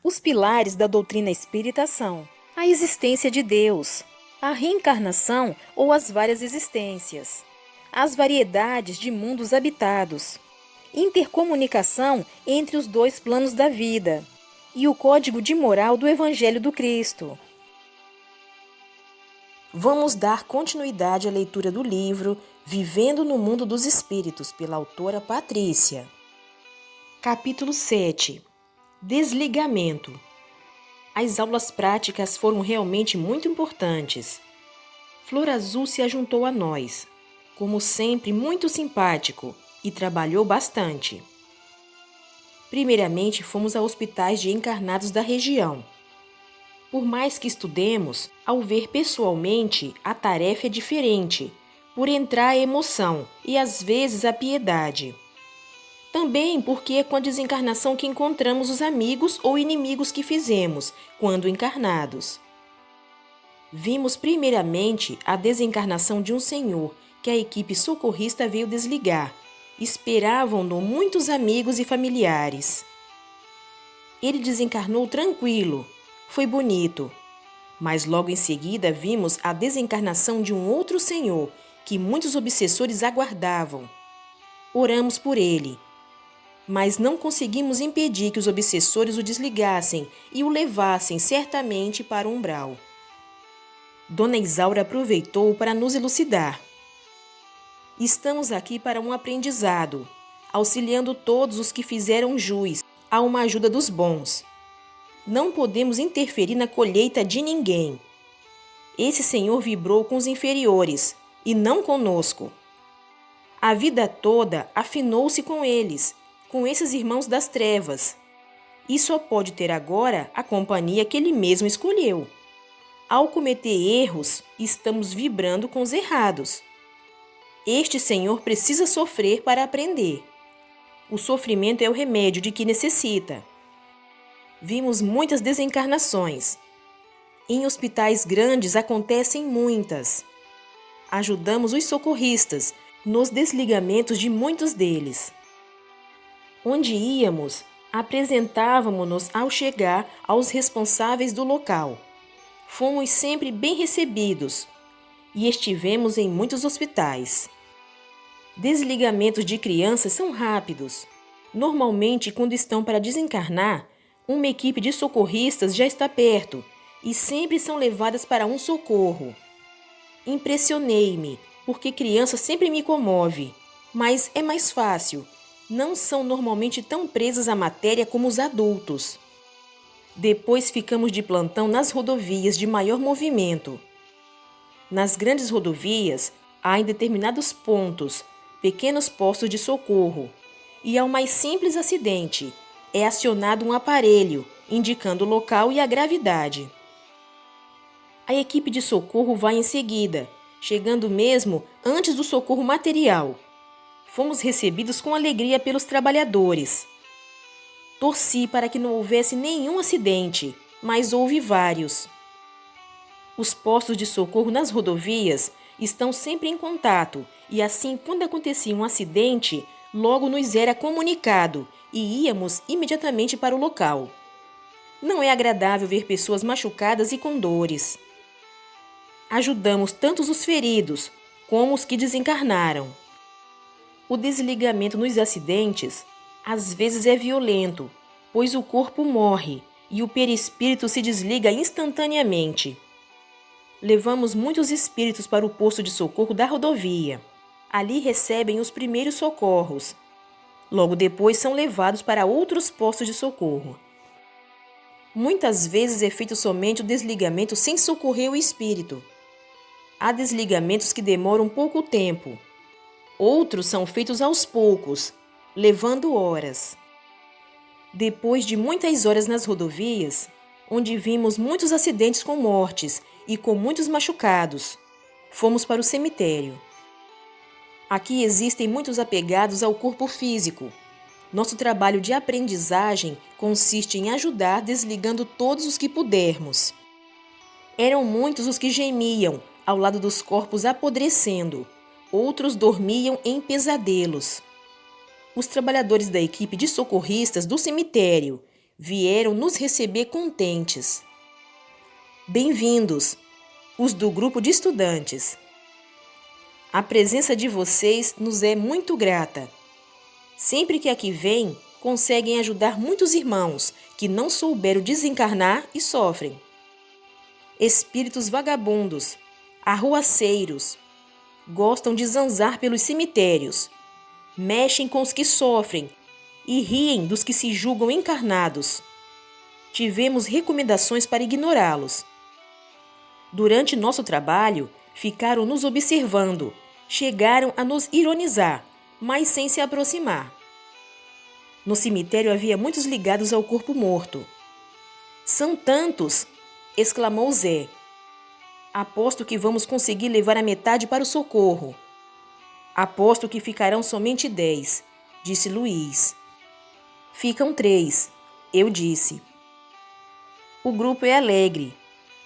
Os pilares da doutrina espírita são a existência de Deus, a reencarnação ou as várias existências, as variedades de mundos habitados, intercomunicação entre os dois planos da vida e o código de moral do Evangelho do Cristo. Vamos dar continuidade à leitura do livro Vivendo no Mundo dos Espíritos, pela autora Patrícia. Capítulo 7. Desligamento. As aulas práticas foram realmente muito importantes. Flor Azul se ajuntou a nós, como sempre muito simpático, e trabalhou bastante. Primeiramente, fomos a hospitais de encarnados da região. Por mais que estudemos, ao ver pessoalmente, a tarefa é diferente, por entrar a emoção e às vezes a piedade. Também porque é com a desencarnação que encontramos os amigos ou inimigos que fizemos, quando encarnados. Vimos primeiramente a desencarnação de um senhor que a equipe socorrista veio desligar. Esperavam-no muitos amigos e familiares. Ele desencarnou tranquilo, foi bonito. Mas logo em seguida vimos a desencarnação de um outro senhor que muitos obsessores aguardavam. Oramos por ele, mas não conseguimos impedir que os obsessores o desligassem e o levassem certamente para o umbral. Dona Isaura aproveitou para nos elucidar. Estamos aqui para um aprendizado, auxiliando todos os que fizeram jus a uma ajuda dos bons. Não podemos interferir na colheita de ninguém. Esse senhor vibrou com os inferiores e não conosco. A vida toda afinou-se com eles, com esses irmãos das trevas, e só pode ter agora a companhia que ele mesmo escolheu. Ao cometer erros, estamos vibrando com os errados. Este senhor precisa sofrer para aprender. O sofrimento é o remédio de que necessita. Vimos muitas desencarnações. Em hospitais grandes acontecem muitas. Ajudamos os socorristas nos desligamentos de muitos deles. Onde íamos, apresentávamos-nos ao chegar aos responsáveis do local. Fomos sempre bem recebidos e estivemos em muitos hospitais. Desligamentos de crianças são rápidos. Normalmente, quando estão para desencarnar, uma equipe de socorristas já está perto e sempre são levadas para um socorro. Impressionei-me, porque criança sempre me comove, mas é mais fácil. Não são normalmente tão presas à matéria como os adultos. Depois ficamos de plantão nas rodovias de maior movimento. Nas grandes rodovias, há em determinados pontos pequenos postos de socorro, e ao mais simples acidente, é acionado um aparelho, indicando o local e a gravidade. A equipe de socorro vai em seguida, chegando mesmo antes do socorro material. Fomos recebidos com alegria pelos trabalhadores. Torci para que não houvesse nenhum acidente, mas houve vários. Os postos de socorro nas rodovias estão sempre em contato e assim, quando acontecia um acidente, logo nos era comunicado e íamos imediatamente para o local. Não é agradável ver pessoas machucadas e com dores. Ajudamos tanto os feridos como os que desencarnaram. O desligamento nos acidentes às vezes é violento, pois o corpo morre e o perispírito se desliga instantaneamente. Levamos muitos espíritos para o posto de socorro da rodovia. Ali recebem os primeiros socorros. Logo depois são levados para outros postos de socorro. Muitas vezes é feito somente o desligamento sem socorrer o espírito. Há desligamentos que demoram pouco tempo. Outros são feitos aos poucos, levando horas. Depois de muitas horas nas rodovias, onde vimos muitos acidentes com mortes e com muitos machucados, fomos para o cemitério. Aqui existem muitos apegados ao corpo físico. Nosso trabalho de aprendizagem consiste em ajudar desligando todos os que pudermos. Eram muitos os que gemiam ao lado dos corpos apodrecendo. Outros dormiam em pesadelos. Os trabalhadores da equipe de socorristas do cemitério vieram nos receber contentes. Bem-vindos, os do grupo de estudantes. A presença de vocês nos é muito grata. Sempre que aqui vêm, conseguem ajudar muitos irmãos que não souberam desencarnar e sofrem. Espíritos vagabundos, arruaceiros, gostam de zanzar pelos cemitérios, mexem com os que sofrem e riem dos que se julgam encarnados. Tivemos recomendações para ignorá-los. Durante nosso trabalho, ficaram nos observando, chegaram a nos ironizar, mas sem se aproximar. No cemitério havia muitos ligados ao corpo morto. São tantos, exclamou Zé. Aposto que vamos conseguir levar a metade para o socorro. Aposto que ficarão somente 10, disse Luiz. Ficam 3, eu disse. O grupo é alegre.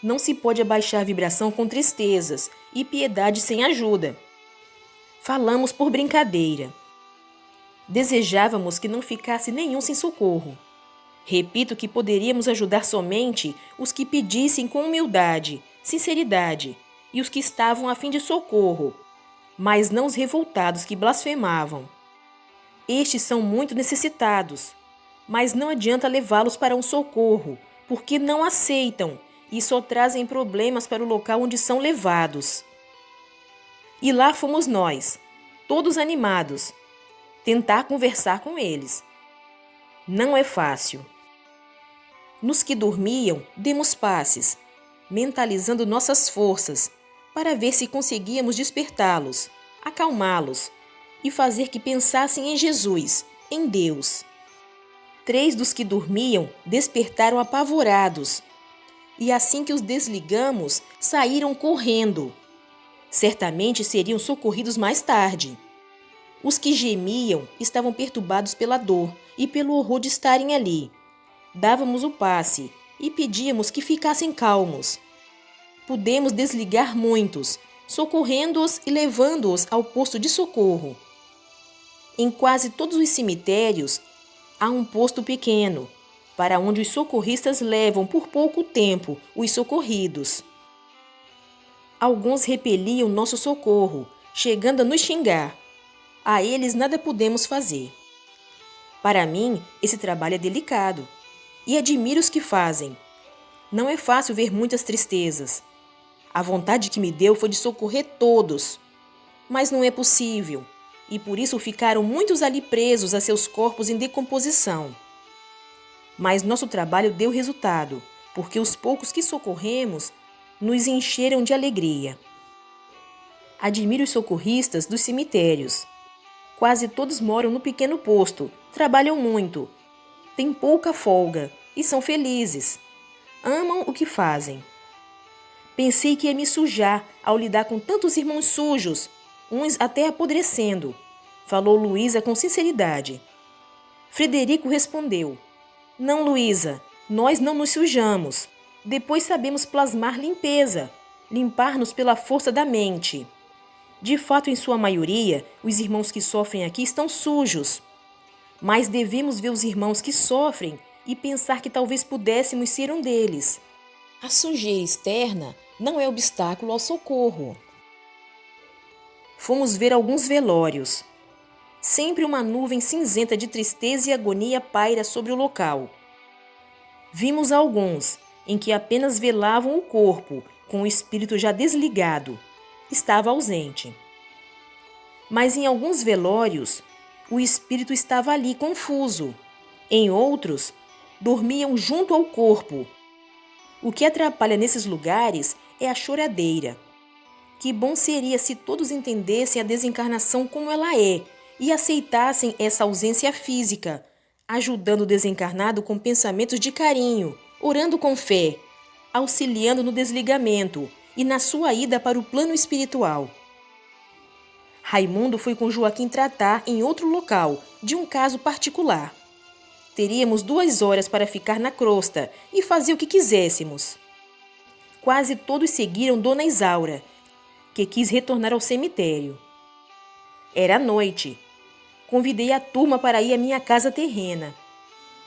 Não se pode abaixar a vibração com tristezas e piedade sem ajuda. Falamos por brincadeira. Desejávamos que não ficasse nenhum sem socorro. Repito que poderíamos ajudar somente os que pedissem com humildade, sinceridade, e os que estavam a fim de socorro, mas não os revoltados que blasfemavam. Estes são muito necessitados, mas não adianta levá-los para um socorro, porque não aceitam e só trazem problemas para o local onde são levados. E lá fomos nós, todos animados, tentar conversar com eles. Não é fácil. Nos que dormiam, demos passes, mentalizando nossas forças, para ver se conseguíamos despertá-los, acalmá-los e fazer que pensassem em Jesus, em Deus. 3 dos que dormiam despertaram apavorados, e assim que os desligamos, saíram correndo. Certamente seriam socorridos mais tarde. Os que gemiam estavam perturbados pela dor e pelo horror de estarem ali. Dávamos o passe e pedíamos que ficassem calmos. Pudemos desligar muitos, socorrendo-os e levando-os ao posto de socorro. Em quase todos os cemitérios, há um posto pequeno, para onde os socorristas levam por pouco tempo os socorridos. Alguns repeliam nosso socorro, chegando a nos xingar. A eles nada podemos fazer. Para mim, esse trabalho é delicado, e admiro os que fazem. Não é fácil ver muitas tristezas. A vontade que me deu foi de socorrer todos, mas não é possível, e por isso ficaram muitos ali presos a seus corpos em decomposição. Mas nosso trabalho deu resultado, porque os poucos que socorremos nos encheram de alegria. Admiro os socorristas dos cemitérios. Quase todos moram no pequeno posto, trabalham muito, têm pouca folga e são felizes. Amam o que fazem. Pensei que ia me sujar ao lidar com tantos irmãos sujos, uns até apodrecendo, falou Luísa com sinceridade. Frederico respondeu: Não, Luísa, nós não nos sujamos. Depois sabemos plasmar limpeza, limpar-nos pela força da mente. De fato, em sua maioria, os irmãos que sofrem aqui estão sujos. Mas devemos ver os irmãos que sofrem e pensar que talvez pudéssemos ser um deles. A sujeira externa não é obstáculo ao socorro. Fomos ver alguns velórios. Sempre uma nuvem cinzenta de tristeza e agonia paira sobre o local. Vimos alguns em que apenas velavam o corpo, com o espírito já desligado. Estava ausente. Mas em alguns velórios, o espírito estava ali confuso. Em outros, dormiam junto ao corpo. O que atrapalha nesses lugares é a choradeira. Que bom seria se todos entendessem a desencarnação como ela é e aceitassem essa ausência física, ajudando o desencarnado com pensamentos de carinho, orando com fé, auxiliando no desligamento e na sua ida para o plano espiritual. Raimundo foi com Joaquim tratar em outro local, de um caso particular. Teríamos 2 horas para ficar na crosta e fazer o que quiséssemos. Quase todos seguiram Dona Isaura, que quis retornar ao cemitério. Era noite. Convidei a turma para ir à minha casa terrena.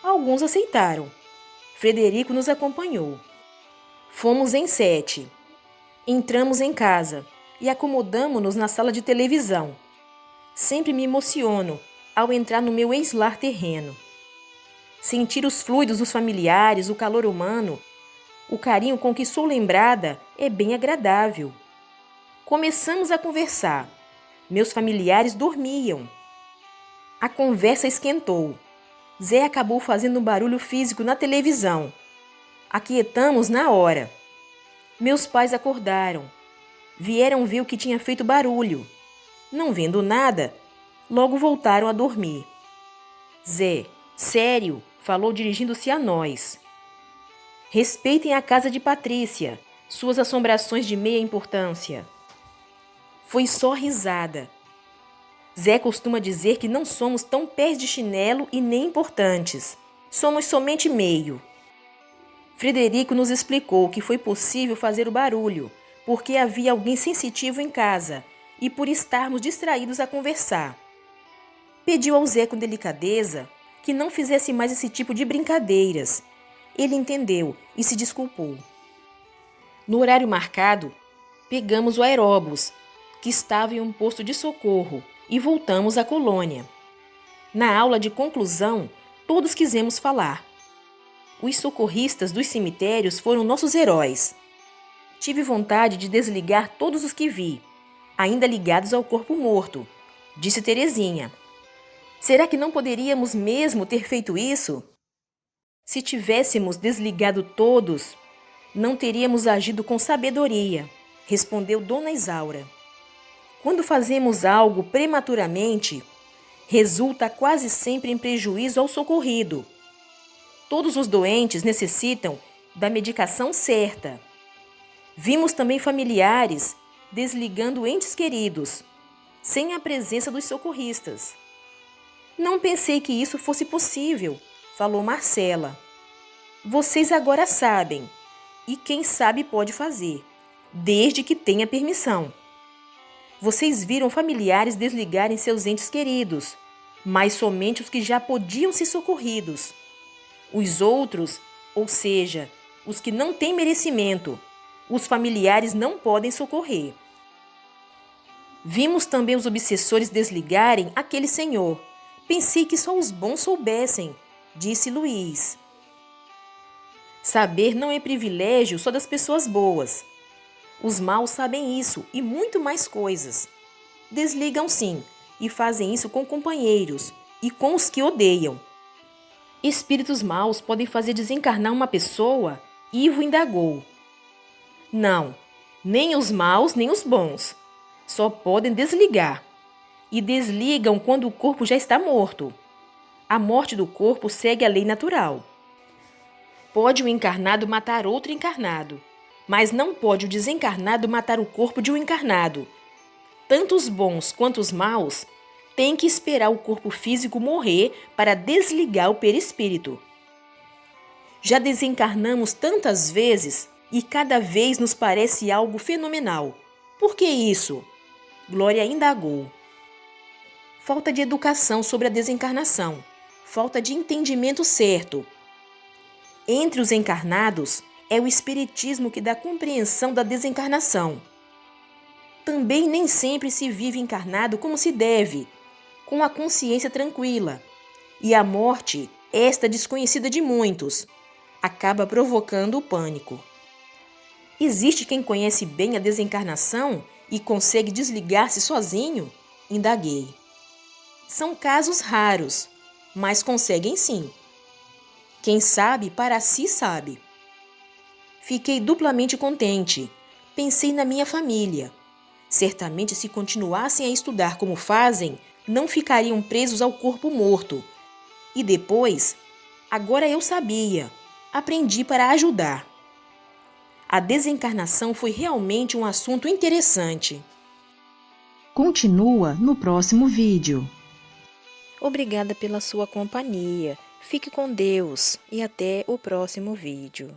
Alguns aceitaram. Frederico nos acompanhou. Fomos em 7. Entramos em casa e acomodamo-nos na sala de televisão. Sempre me emociono ao entrar no meu ex-lar terreno. Sentir os fluidos dos familiares, o calor humano, o carinho com que sou lembrada é bem agradável. Começamos a conversar. Meus familiares dormiam. A conversa esquentou. Zé acabou fazendo um barulho físico na televisão. Aquietamos na hora. Meus pais acordaram. Vieram ver o que tinha feito barulho. Não vendo nada, logo voltaram a dormir. Zé, sério, falou dirigindo-se a nós. Respeitem a casa de Patrícia, suas assombrações de meia importância. Foi só risada. Zé costuma dizer que não somos tão pés de chinelo e nem importantes. Somos somente meio. Frederico nos explicou que foi possível fazer o barulho, porque havia alguém sensitivo em casa e por estarmos distraídos a conversar. Pediu ao Zé com delicadeza que não fizesse mais esse tipo de brincadeiras. Ele entendeu e se desculpou. No horário marcado, pegamos o aeróbus, que estava em um posto de socorro, e voltamos à colônia. Na aula de conclusão, todos quisemos falar. Os socorristas dos cemitérios foram nossos heróis. Tive vontade de desligar todos os que vi, ainda ligados ao corpo morto, disse Terezinha. Será que não poderíamos mesmo ter feito isso? Se tivéssemos desligado todos, não teríamos agido com sabedoria, respondeu Dona Isaura. Quando fazemos algo prematuramente, resulta quase sempre em prejuízo ao socorrido. Todos os doentes necessitam da medicação certa. Vimos também familiares desligando entes queridos, sem a presença dos socorristas. Não pensei que isso fosse possível, falou Marcela. Vocês agora sabem, e quem sabe pode fazer, desde que tenha permissão. Vocês viram familiares desligarem seus entes queridos, mas somente os que já podiam ser socorridos. Os outros, ou seja, os que não têm merecimento, os familiares não podem socorrer. Vimos também os obsessores desligarem aquele senhor. Pensei que só os bons soubessem, disse Luiz. Saber não é privilégio só das pessoas boas. Os maus sabem isso e muito mais coisas. Desligam sim, e fazem isso com companheiros e com os que odeiam. Espíritos maus podem fazer desencarnar uma pessoa? Ivo indagou. Não, nem os maus nem os bons. Só podem desligar. E desligam quando o corpo já está morto. A morte do corpo segue a lei natural. Pode o encarnado matar outro encarnado, mas não pode o desencarnado matar o corpo de um encarnado. Tanto os bons quanto os maus têm que esperar o corpo físico morrer para desligar o perispírito. Já desencarnamos tantas vezes e cada vez nos parece algo fenomenal. Por que isso? Glória indagou. Falta de educação sobre a desencarnação, falta de entendimento certo. Entre os encarnados, é o espiritismo que dá compreensão da desencarnação. Também nem sempre se vive encarnado como se deve, com a consciência tranquila. E a morte, esta desconhecida de muitos, acaba provocando o pânico. Existe quem conhece bem a desencarnação e consegue desligar-se sozinho? Indaguei. São casos raros, mas conseguem sim. Quem sabe, para si sabe. Fiquei duplamente contente. Pensei na minha família. Certamente, se continuassem a estudar como fazem, não ficariam presos ao corpo morto. E depois, agora eu sabia. Aprendi para ajudar. A desencarnação foi realmente um assunto interessante. Continua no próximo vídeo. Obrigada pela sua companhia. Fique com Deus e até o próximo vídeo.